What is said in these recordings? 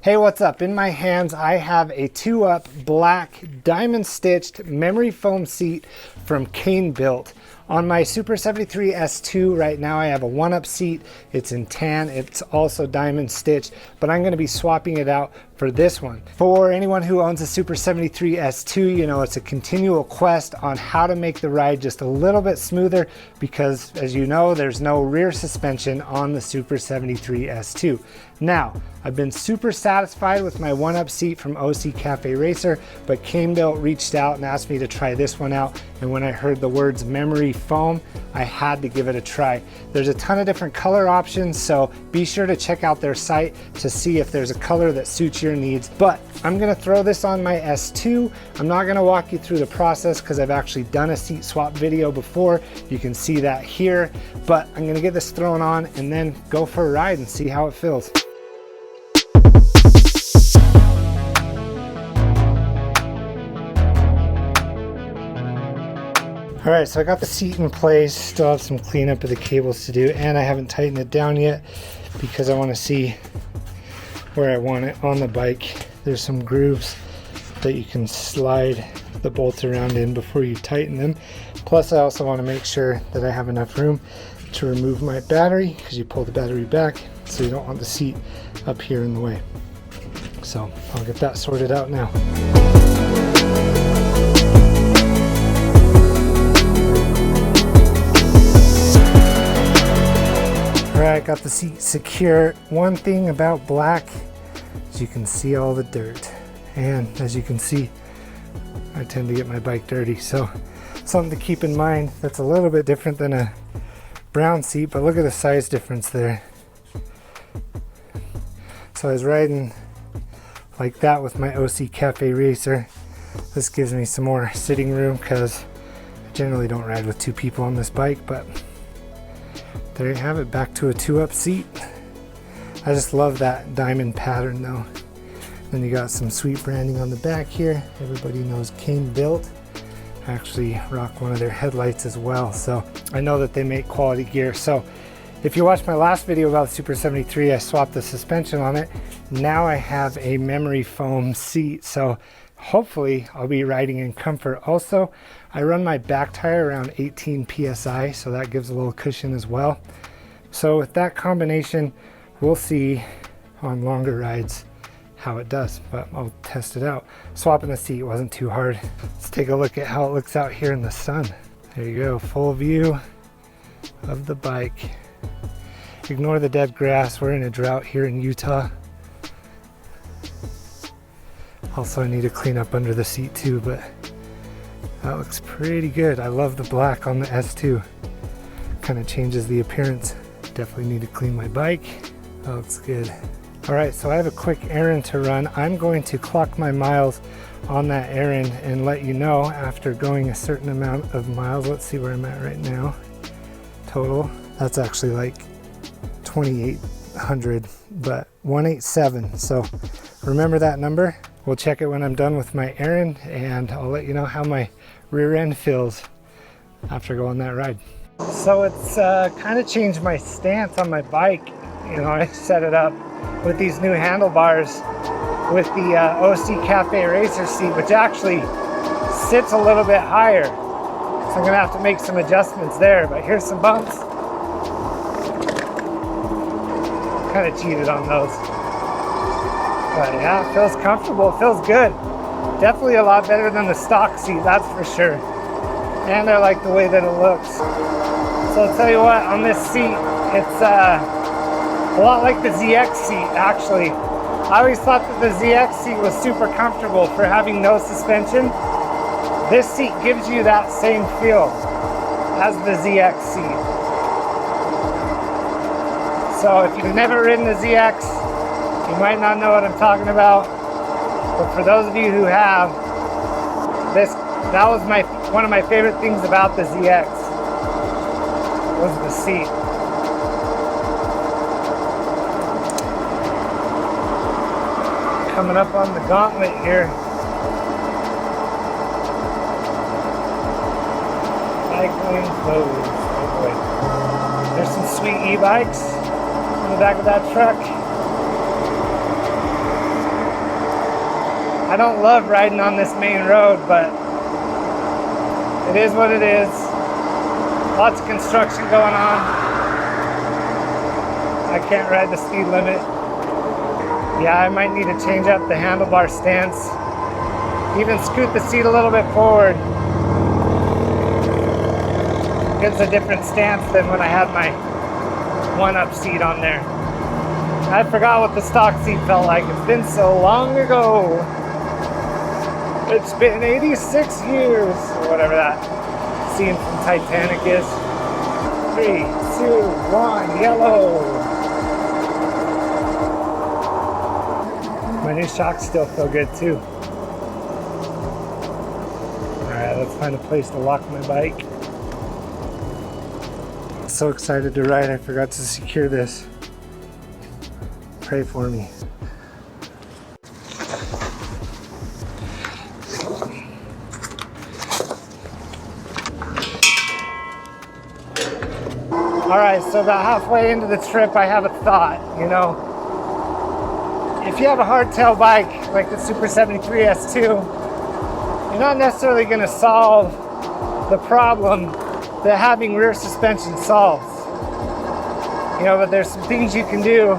Hey, what's up? In my hands, I have a 2-up black diamond stitched memory foam seat from Kanebilt. On my Super 73 S2 right now, I have a 1-up seat. It's in tan. It's also diamond stitched, but I'm going to be swapping it out for this one. For anyone who owns a Super 73 S2, you know it's a continual quest on how to make the ride just a little bit smoother because, as you know, there's no rear suspension on the Super 73 S2. Now, I've been super satisfied with my 1-up seat from OC Cafe Racer, but Kanebilt reached out and asked me to try this one out, and when I heard the words memory foam, I had to give it a try. There's a ton of different color options, so be sure to check out their site to see if there's a color that suits your needs. But I'm gonna throw this on my S2. I'm not gonna walk you through the process because I've actually done a seat swap video before. You can see that here, but I'm gonna get this thrown on and then go for a ride and see how it feels. All right, so I got the seat in place, still have some cleanup of the cables to do, and I haven't tightened it down yet because I want to see where I want it on the bike. There's some grooves that you can slide the bolts around in before you tighten them. Plus, I also want to make sure that I have enough room to remove my battery because you pull the battery back, so you don't want the seat up here in the way. So I'll get that sorted out now. Alright, got the seat secure. One thing about black is you can see all the dirt. And as you can see, I tend to get my bike dirty. So something to keep in mind that's a little bit different than a brown seat, but look at the size difference there. So I was riding like that with my OC Cafe Racer. This gives me some more sitting room because I generally don't ride with 2 people on this bike, but there you have it, back to a 2-up seat. I just love that diamond pattern though. Then you got some sweet branding on the back here. Everybody knows Kanebilt. I actually rock one of their headlights as well, so I know that they make quality gear. So if you watched my last video about the Super 73, I swapped the suspension on it. Now I have a memory foam seat, so hopefully I'll be riding in comfort. Also, I run my back tire around 18 psi, so that gives a little cushion as well. So with that combination, we'll see on longer rides how it does, but I'll test it out. Swapping the seat wasn't too hard. Let's take a look at how it looks out here in the sun. There you go, full view of the bike. Ignore the dead grass, we're in a drought here in Utah. Also, I need to clean up under the seat too, but that looks pretty good. I love the black on the S2. Kind of changes the appearance. Definitely need to clean my bike. That looks good. All right, so I have a quick errand to run. I'm going to clock my miles on that errand and let you know after going a certain amount of miles. Let's see where I'm at right now. Total, that's actually like 2,800, but 187. So remember that number. We'll check it when I'm done with my errand, and I'll let you know how my rear end feels after going that ride. So it's kind of changed my stance on my bike. You know, I set it up with these new handlebars with the OC Cafe Racer seat, which actually sits a little bit higher. So I'm gonna have to make some adjustments there, but here's some bumps. Kind of cheated on those. But yeah, it feels comfortable, it feels good. Definitely a lot better than the stock seat, that's for sure. And I like the way that it looks. So I'll tell you what, on this seat, it's a lot like the ZX seat, actually. I always thought that the ZX seat was super comfortable for having no suspension. This seat gives you that same feel as the ZX seat. So if you've never ridden the ZX, you might not know what I'm talking about, but for those of you who have, that was one of my favorite things about the ZX, was the seat. Coming up on the gauntlet here. Cycling clothes. Oh boy. There's some sweet e-bikes on the back of that truck. I don't love riding on this main road, but it is what it is. Lots of construction going on. I can't ride the speed limit. Yeah, I might need to change up the handlebar stance. Even scoot the seat a little bit forward. Gives a different stance than when I had my one-up seat on there. I forgot what the stock seat felt like. It's been so long ago. It's been 86 years, or whatever that scene from Titanic is. 3, 2, 1, yellow. My new shocks still feel good too. Alright, let's find a place to lock my bike. So excited to ride, I forgot to secure this. Pray for me. Alright, so about halfway into the trip I have a thought, you know. If you have a hardtail bike like the Super 73 S2, you're not necessarily going to solve the problem that having rear suspension solves. You know, but there's some things you can do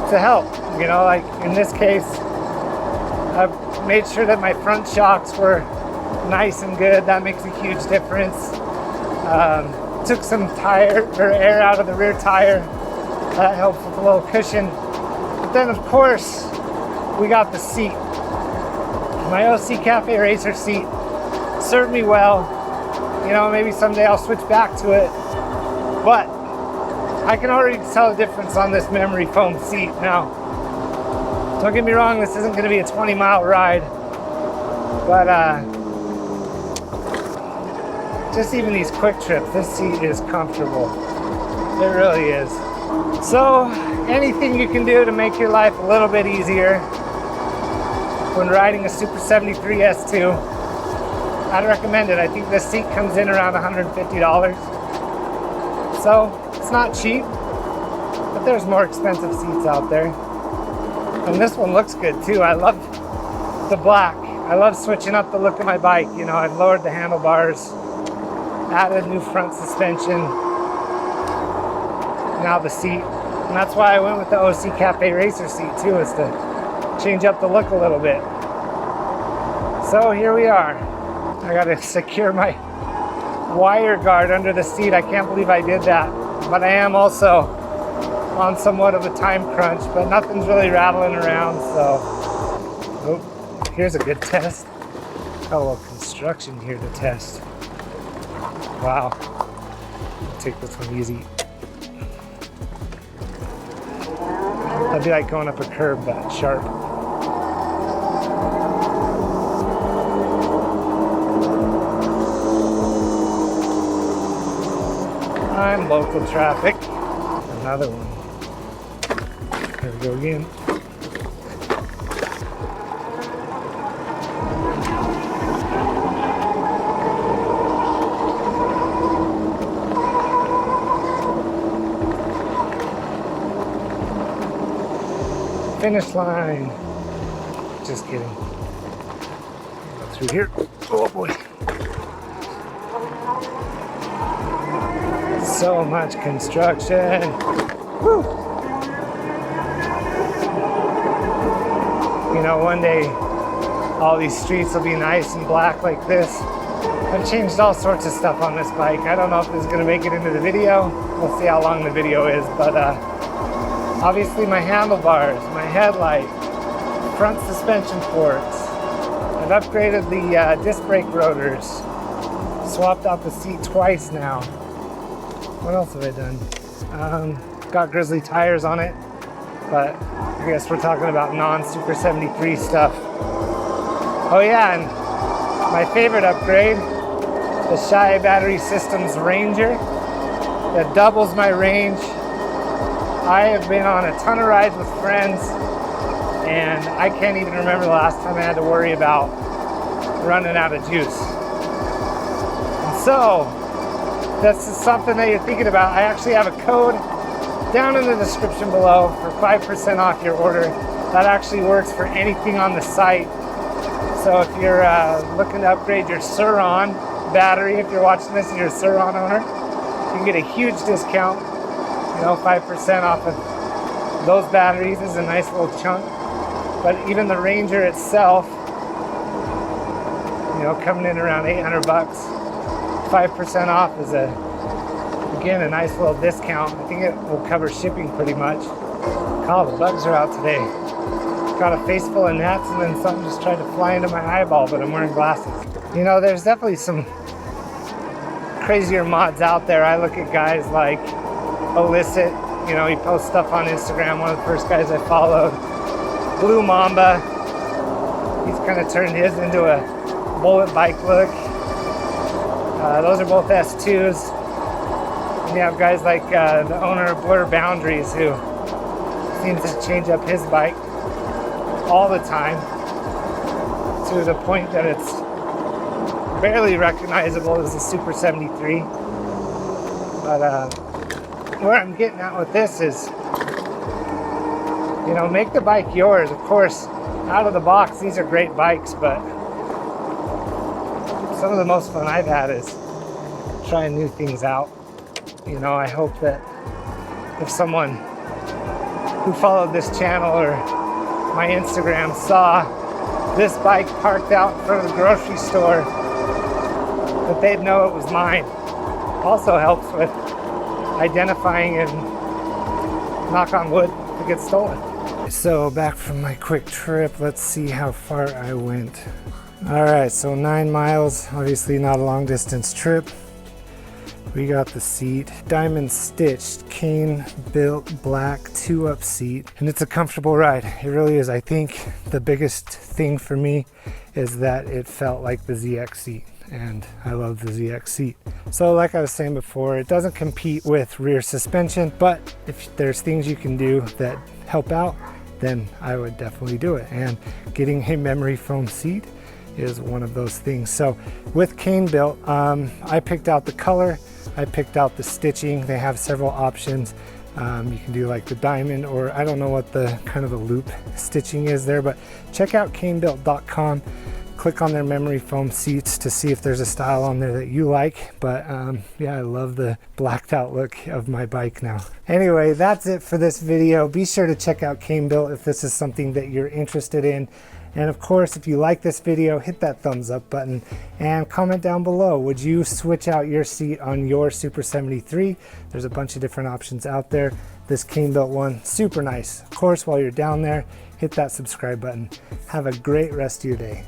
to help. You know, like in this case, I've made sure that my front shocks were nice and good. That makes a huge difference. Took some tire or air out of the rear tire. That helps with a little cushion. But then of course, we got the seat. My OC Cafe Racer seat served me well. You know, maybe someday I'll switch back to it. But I can already tell the difference on this memory foam seat. Now, don't get me wrong, this isn't going to be a 20-mile ride. But just even these quick trips, this seat is comfortable. It really is. So, anything you can do to make your life a little bit easier when riding a Super 73 S2, I'd recommend it. I think this seat comes in around $150. So, it's not cheap, but there's more expensive seats out there. And this one looks good too. I love the black. I love switching up the look of my bike. You know, I've lowered the handlebars, added new front suspension, now the seat. And that's why I went with the OC Cafe Racer seat too, is to change up the look a little bit. So here we are. I gotta secure my wire guard under the seat. I can't believe I did that. But I am also on somewhat of a time crunch, but nothing's really rattling around, so. Oh, here's a good test. Got a little construction here to test. Wow. I'll take this one easy. That'd be like going up a curb, but sharp. I'm local traffic. Another one. There we go again. Finish line. Just kidding. Go through here. Oh boy. So much construction. Whew. You know, one day all these streets will be nice and black like this. I've changed all sorts of stuff on this bike. I don't know if this is going to make it into the video. We'll see how long the video is, but obviously my handlebars, my headlight, front suspension ports. I've upgraded the disc brake rotors. Swapped out the seat twice now. What else have I done? Got Grizzly tires on it, but I guess we're talking about non-Super 73 stuff. Oh yeah, and my favorite upgrade, the Shy Battery Systems Ranger, that doubles my range. I have been on a ton of rides with friends, and I can't even remember the last time I had to worry about running out of juice. And so, this is something that you're thinking about. I actually have a code down in the description below for 5% off your order. That actually works for anything on the site. So if you're looking to upgrade your Sur-Ron battery, if you're watching this and you're a Sur-Ron owner, you can get a huge discount, 5% off of those batteries. Is a nice little chunk. But even the Ranger itself, coming in around 800 bucks, 5% off is again a nice little discount. I think it will cover shipping pretty much. God, the bugs are out today. Got a face full of gnats and then something just tried to fly into my eyeball, but I'm wearing glasses. There's definitely some crazier mods out there. I look at guys like Illicit, he posts stuff on Instagram. One of the first guys I followed. Blue Mamba, he's kind of turned his into a bullet bike look. Those are both S2s. And you have guys like the owner of Blur Boundaries, who seems to change up his bike all the time to the point that it's barely recognizable as a Super 73. But where I'm getting at with this is, make the bike yours. Of course, out of the box, these are great bikes, but some of the most fun I've had is trying new things out. I hope that if someone who followed this channel or my Instagram saw this bike parked out in front of the grocery store, that they'd know it was mine. Also helps with identifying and, knock on wood, if it gets stolen. So back from my quick trip, let's see how far I went. All right, so 9 miles, obviously not a long distance trip. We got the seat, diamond stitched, Kanebilt black 2-up seat, and it's a comfortable ride. It really is. I think the biggest thing for me is that it felt like the ZX seat, and I love the ZX seat. So like I was saying before, it doesn't compete with rear suspension, but if there's things you can do that help out, then I would definitely do it. And getting a memory foam seat is one of those things. So with Kanebilt, I picked out the color, I picked out the stitching. They have several options. You can do like the diamond, or I don't know what the kind of the loop stitching is there, but check out kanebilt.com. Click on their memory foam seats to see if there's a style on there that you like. But yeah, I love the blacked out look of my bike now. Anyway, that's it for this video. Be sure to check out Kanebilt if this is something that you're interested in. And of course, if you like this video, hit that thumbs up button and comment down below. Would you switch out your seat on your Super 73? There's a bunch of different options out there. This Kanebilt one, super nice. Of course, while you're down there, hit that subscribe button. Have a great rest of your day.